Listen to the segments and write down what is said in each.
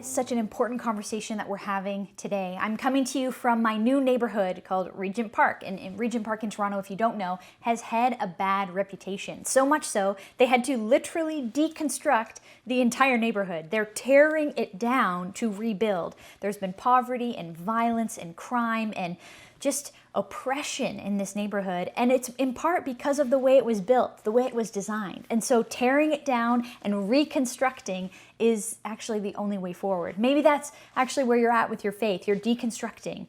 such an important conversation that we're having today. I'm coming to you from my new neighborhood called Regent Park. And Regent Park in Toronto, if you don't know, has had a bad reputation. So much so, they had to literally deconstruct the entire neighborhood. They're tearing it down to rebuild. There's been poverty and violence and crime and just oppression in this neighborhood. And it's in part because of the way it was built, the way it was designed. And so tearing it down and reconstructing is actually the only way forward. Maybe that's actually where you're at with your faith. You're deconstructing.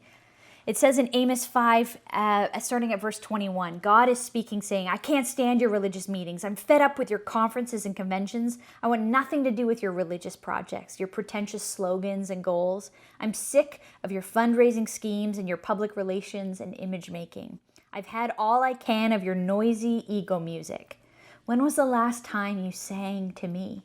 It says in Amos 5, starting at verse 21, God is speaking, saying, I can't stand your religious meetings. I'm fed up with your conferences and conventions. I want nothing to do with your religious projects, your pretentious slogans and goals. I'm sick of your fundraising schemes and your public relations and image making. I've had all I can of your noisy ego music. When was the last time you sang to me?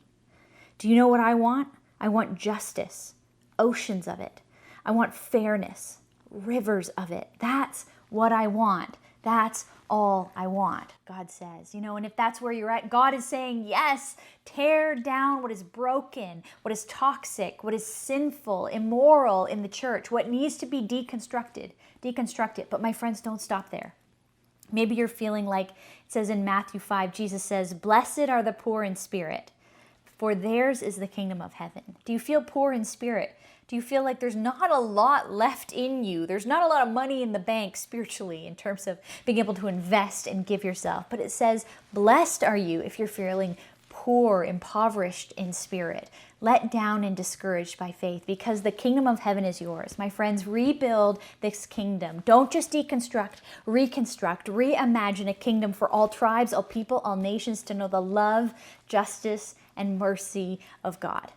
Do you know what I want? I want justice, oceans of it. I want fairness, rivers of it. That's what I want. That's all I want, God says. And if that's where you're at, God is saying, yes, tear down what is broken, what is toxic, what is sinful, immoral in the church, what needs to be deconstructed. Deconstruct it. But my friends, don't stop there. Maybe you're feeling like it says in Matthew 5, Jesus says, blessed are the poor in spirit, for theirs is the kingdom of heaven. Do you feel poor in spirit? Do you feel like there's not a lot left in you? There's not a lot of money in the bank spiritually in terms of being able to invest and give yourself. But it says, blessed are you if you're feeling poor, impoverished in spirit, let down and discouraged by faith, because the kingdom of heaven is yours. My friends, rebuild this kingdom. Don't just deconstruct, reconstruct, reimagine a kingdom for all tribes, all people, all nations to know the love, justice, and mercy of God.